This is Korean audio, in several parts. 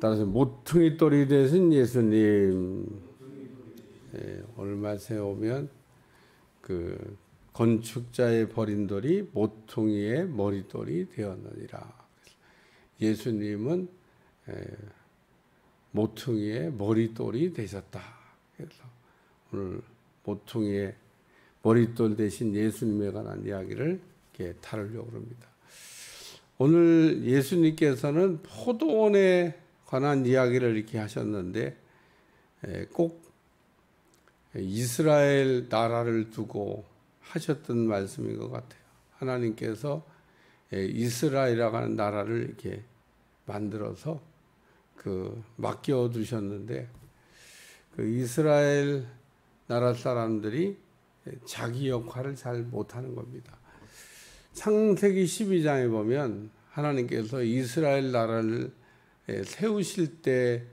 따라서 모퉁이 돌이 되신 예수님, 오늘 말씀에 오면 그 건축자의 버린 돌이 모퉁이의 머릿돌이 되었느니라. 예수님은 모퉁이의 머릿돌이 되셨다. 그래서 오늘 모퉁이의 머릿돌 대신 예수님에 관한 이야기를 이렇게 다루려고 합니다. 오늘 예수님께서는 포도원에 관한 이야기를 이렇게 하셨는데 꼭 이스라엘 나라를 두고 하셨던 말씀인 것 같아요. 하나님께서 이스라엘이라고 하는 나라를 이렇게 만들어서 맡겨두셨는데 그 이스라엘 나라 사람들이 자기 역할을 잘 못하는 겁니다. 창세기 12장에 보면 하나님께서 이스라엘 나라를 세우실 때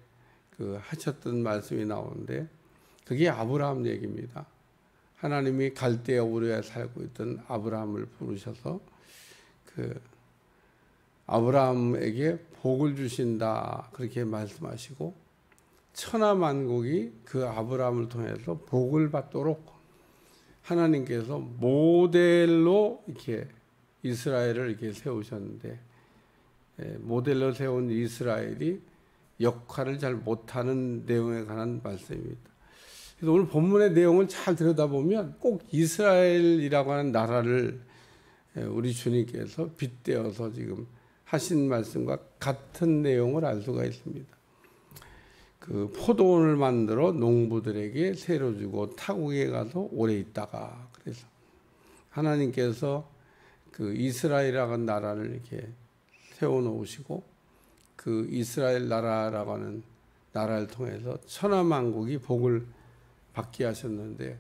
하셨던 말씀이 나오는데 그게 아브라함 얘기입니다. 하나님이 갈대아 우르에 살고 있던 아브라함을 부르셔서 아브라함에게 복을 주신다 그렇게 말씀하시고 천하만국이 그 아브라함을 통해서 복을 받도록 하나님께서 모델로 이렇게 이스라엘을 이렇게 세우셨는데 모델로 세운 이스라엘이 역할을 잘 못하는 내용에 관한 말씀입니다. 그래서 오늘 본문의 내용을 잘 들여다보면 꼭 이스라엘이라고 하는 나라를 우리 주님께서 빗대어서 지금 하신 말씀과 같은 내용을 알 수가 있습니다. 그 포도원을 만들어 농부들에게 새로 주고 타국에 가서 오래 있다가 그래서 하나님께서 그 이스라엘이라고 하는 나라를 이렇게 세워놓으시고 그 이스라엘 나라라고 하는 나라를 통해서 천하만국이 복을 받게 하셨는데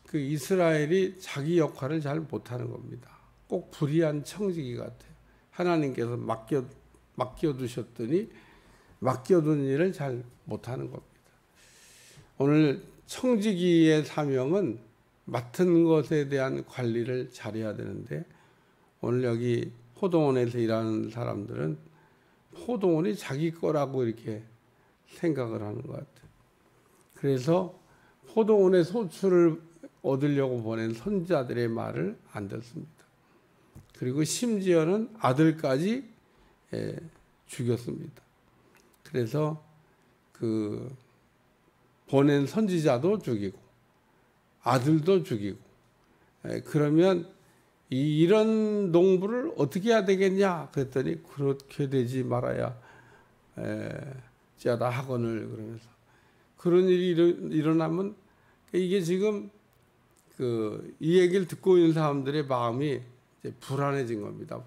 그 이스라엘이 자기 역할을 잘 못하는 겁니다. 꼭 불의한 청지기 같아요. 하나님께서 맡겨두셨더니 맡겨둔 일을 잘 못하는 겁니다. 오늘 청지기의 사명은 맡은 것에 대한 관리를 잘해야 되는데 오늘 여기 포도원에서 일하는 사람들은 포도원이 자기 거라고 이렇게 생각을 하는 것 같아요. 그래서 포도원의 소출을 얻으려고 보낸 선지자들의 말을 안 듣습니다. 그리고 심지어는 아들까지 죽였습니다. 그래서 그 보낸 선지자도 죽이고 아들도 죽이고 그러면 이런 농부를 어떻게 해야 되겠냐 그랬더니 그렇게 되지 말아야 쩌다 하거늘 그러면서 그런 일이 일어나면 이게 지금 이 얘기를 듣고 있는 사람들의 마음이 이제 불안해진 겁니다.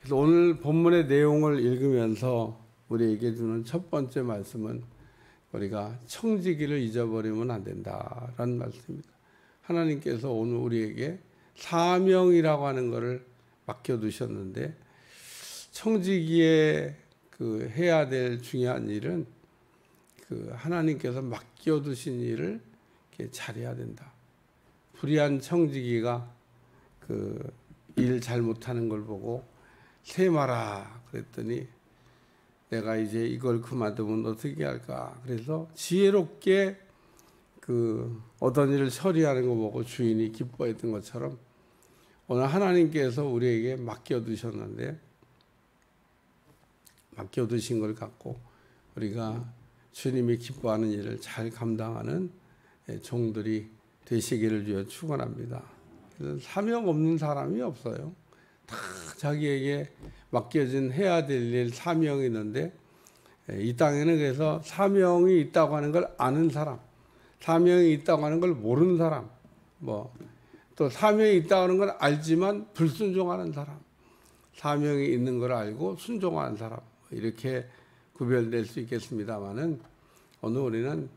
그래서 오늘 본문의 내용을 읽으면서 우리에게 주는 첫 번째 말씀은 우리가 청지기를 잊어버리면 안 된다라는 말씀입니다. 하나님께서 오늘 우리에게 사명이라고 하는 것을 맡겨두셨는데 청지기에 해야 될 중요한 일은 하나님께서 맡겨두신 일을 이렇게 잘해야 된다. 불의한 청지기가 일 잘못하는 걸 보고 세마라 그랬더니 내가 이제 이걸 그만두면 어떻게 할까? 그래서 지혜롭게 어떤 일을 처리하는 거 보고 주인이 기뻐했던 것처럼 오늘 하나님께서 우리에게 맡겨두셨는데 맡겨두신 걸 갖고 우리가 주님이 기뻐하는 일을 잘 감당하는 종들이 되시기를 주여 축원합니다. 사명 없는 사람이 없어요. 다 자기에게 맡겨진 해야 될 일 사명이 있는데 이 땅에는 그래서 사명이 있다고 하는 걸 아는 사람, 사명이 있다고 하는 걸 모르는 사람, 또 사명이 있다고 하는 걸 알지만 불순종하는 사람, 사명이 있는 걸 알고 순종하는 사람 이렇게 구별될 수 있겠습니다만은 오늘 우리는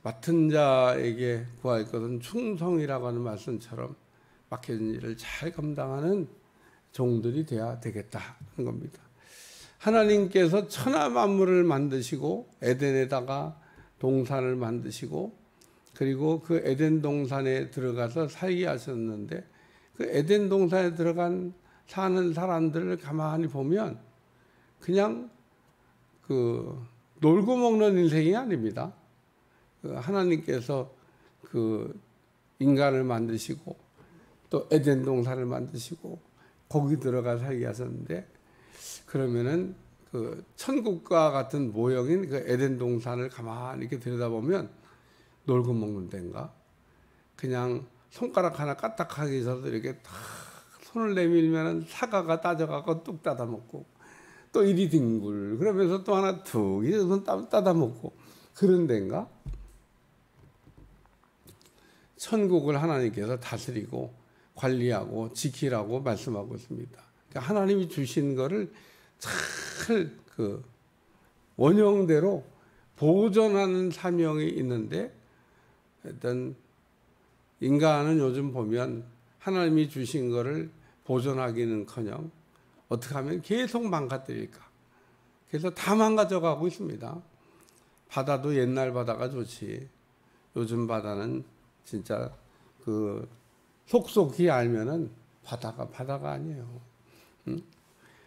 맡은 자에게 구할 것은 충성이라고 하는 말씀처럼 맡겨진 일을 잘 감당하는 종들이 돼야 되겠다는 겁니다. 하나님께서 천하 만물을 만드시고 에덴에다가 동산을 만드시고 그리고 그 에덴 동산에 들어가서 살게 하셨는데 그 에덴 동산에 들어간 사는 사람들을 가만히 보면 그냥 놀고 먹는 인생이 아닙니다. 하나님께서 인간을 만드시고 또 에덴 동산을 만드시고 거기 들어가 살게 하셨는데, 그러면은 천국과 같은 모형인 에덴 동산을 가만히 이렇게 들여다보면 놀고 먹는 데인가? 그냥 손가락 하나 까딱하게 있어서 이렇게 탁 손을 내밀면 사과가 따져가고 뚝 따다 먹고, 또 이리 뒹굴 그러면서 또 하나 툭 이제 손 따다 먹고 그런 데인가? 천국을 하나님께서 다스리고 관리하고 지키라고 말씀하고 있습니다. 그러니까 하나님이 주신 거를 잘 원형대로 보존하는 사명이 있는데, 일단 인간은 요즘 보면 하나님이 주신 거를 보존하기는커녕 어떻게 하면 계속 망가뜨릴까. 그래서 다 망가져가고 있습니다. 바다도 옛날 바다가 좋지, 요즘 바다는 진짜 속속히 알면은 바다가 아니에요. 응?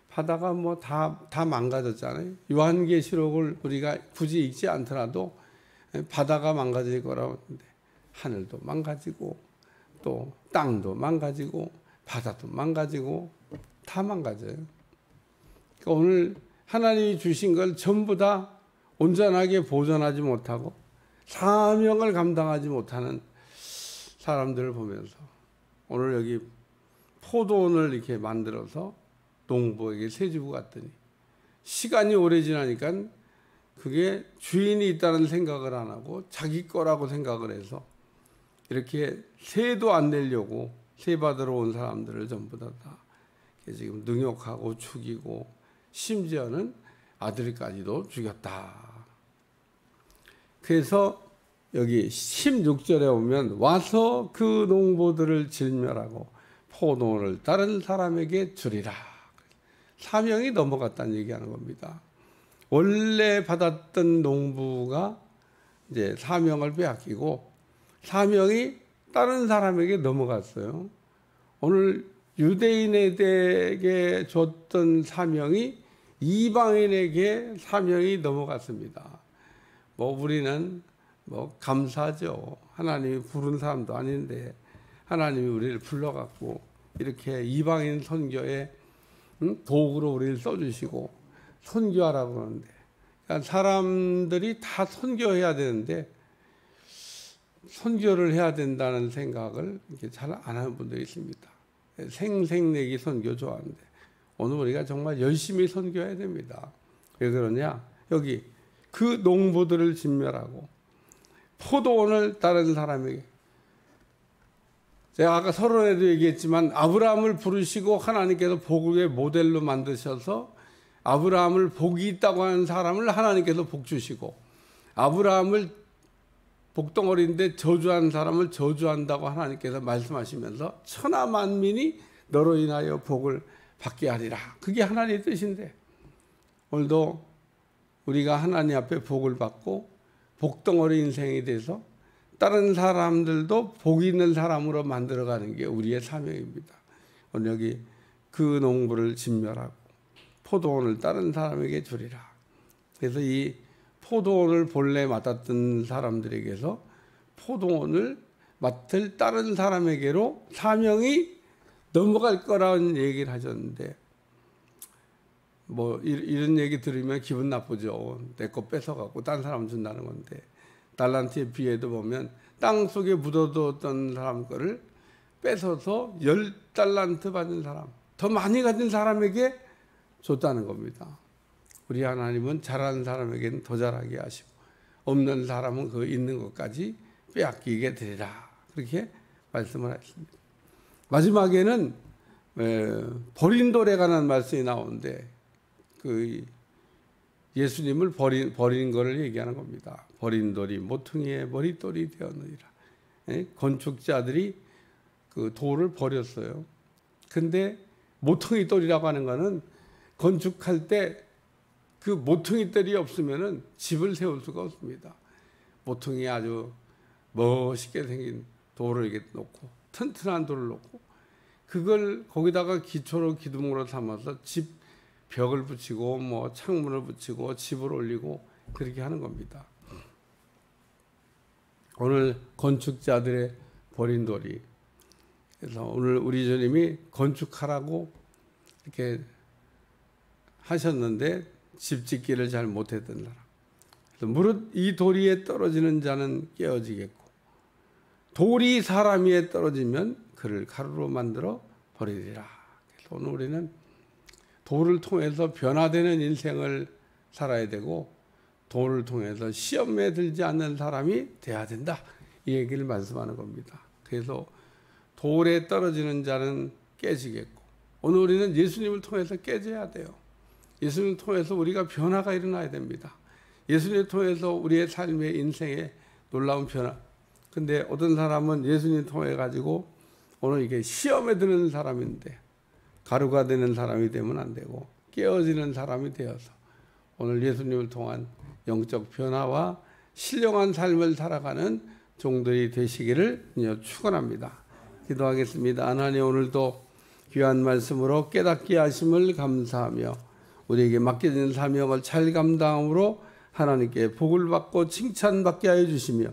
바다가 뭐 다 망가졌잖아요. 요한계시록을 우리가 굳이 읽지 않더라도 바다가 망가질 거라고 하는데, 하늘도 망가지고 또 땅도 망가지고 바다도 망가지고 다 망가져요. 그러니까 오늘 하나님이 주신 걸 전부 다 온전하게 보존하지 못하고 사명을 감당하지 못하는 사람들을 보면서, 오늘 여기 포도원을 이렇게 만들어서 농부에게 세주고 갔더니 시간이 오래 지나니까 그게 주인이 있다는 생각을 안 하고 자기 거라고 생각을 해서 이렇게 세도 안 내려고 세 받으러 온 사람들을 전부 다 지금 능욕하고 죽이고 심지어는 아들까지도 죽였다. 그래서 여기 16절에 보면 와서 그 농부들을 진멸하고 포도원을 다른 사람에게 주리라. 사명이 넘어갔다는 얘기하는 겁니다. 원래 받았던 농부가 이제 사명을 빼앗기고 사명이 다른 사람에게 넘어갔어요. 오늘 유대인에게 줬던 사명이 이방인에게 사명이 넘어갔습니다. 우리는 감사하죠. 하나님이 부른 사람도 아닌데 하나님이 우리를 불러갖고 이렇게 이방인 선교에 도구로 우리를 써주시고 선교하라고 하는데, 그러니까 사람들이 다 선교해야 되는데 선교를 해야 된다는 생각을 이렇게 잘 안 하는 분들이 있습니다. 생색내기 선교 좋아하는데 오늘 우리가 정말 열심히 선교해야 됩니다. 왜 그러냐? 여기 그 농부들을 진멸하고 포도원을 다른 사람에게, 제가 아까 서론에도 얘기했지만 아브라함을 부르시고 하나님께서 복의 모델로 만드셔서 아브라함을 복이 있다고 하는 사람을 하나님께서 복 주시고, 아브라함을 복덩어리인데 저주한 사람을 저주한다고 하나님께서 말씀하시면서 천하 만민이 너로 인하여 복을 받게 하리라. 그게 하나님의 뜻인데, 오늘도 우리가 하나님 앞에 복을 받고 복덩어리 인생이 돼서 다른 사람들도 복 있는 사람으로 만들어가는 게 우리의 사명입니다. 오늘 여기 그 농부를 진멸하고 포도원을 다른 사람에게 주리라. 그래서 이 포도원을 본래 맡았던 사람들에게서 포도원을 맡을 다른 사람에게로 사명이 넘어갈 거라는 얘기를 하셨는데, 이런 얘기 들으면 기분 나쁘죠. 내 거 뺏어갖고 다른 사람 준다는 건데, 달란트의 비유에도 보면 땅 속에 묻어두었던 사람 거를 뺏어서 10달란트 받은 사람, 더 많이 가진 사람에게 줬다는 겁니다. 우리 하나님은 잘하는 사람에게는 더 잘하게 하시고 없는 사람은 그 있는 것까지 빼앗기게 되리라. 그렇게 말씀을 하십니다. 마지막에는 버린 돌에 관한 말씀이 나오는데 예수님을 버린 거를 얘기하는 겁니다. 버린 돌이 모퉁이의 머릿돌이 되었느니라. 건축자들이 그 돌을 버렸어요. 근데 모퉁이 돌이라고 하는 거는 건축할 때 그 모퉁이 돌이 없으면은 집을 세울 수가 없습니다. 모퉁이 아주 멋있게 생긴 돌을 이렇게 놓고 튼튼한 돌을 놓고 그걸 거기다가 기초로 기둥으로 삼아서 집 벽을 붙이고 뭐 창문을 붙이고 집을 올리고 그렇게 하는 겁니다. 오늘 건축자들의 버린 돌이, 그래서 오늘 우리 주님이 건축하라고 이렇게 하셨는데 집 짓기를 잘 못했던 사람. 그래서 무릇 이 돌 위에 떨어지는 자는 깨어지겠고 돌이 사람 위에 떨어지면 그를 가루로 만들어 버리리라. 그래서 오늘 우리는 돌을 통해서 변화되는 인생을 살아야 되고 돌을 통해서 시험에 들지 않는 사람이 돼야 된다. 이 얘기를 말씀하는 겁니다. 그래서 돌에 떨어지는 자는 깨지겠고 오늘 우리는 예수님을 통해서 깨져야 돼요. 예수님을 통해서 우리가 변화가 일어나야 됩니다. 예수님을 통해서 우리의 삶의 인생에 놀라운 변화. 근데 어떤 사람은 예수님 통해 가지고 오늘 이게 시험에 드는 사람인데 가루가 되는 사람이 되면 안 되고 깨어지는 사람이 되어서 오늘 예수님을 통한 영적 변화와 신령한 삶을 살아가는 종들이 되시기를 축원합니다. 기도하겠습니다. 하나님, 오늘도 귀한 말씀으로 깨닫게 하심을 감사하며 우리에게 맡겨진 사명을 잘 감당함으로 하나님께 복을 받고 칭찬받게 하여 주시며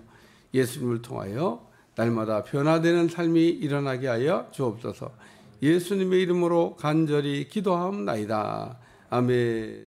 예수님을 통하여 날마다 변화되는 삶이 일어나게 하여 주옵소서. 예수님의 이름으로 간절히 기도하옵나이다. 아멘.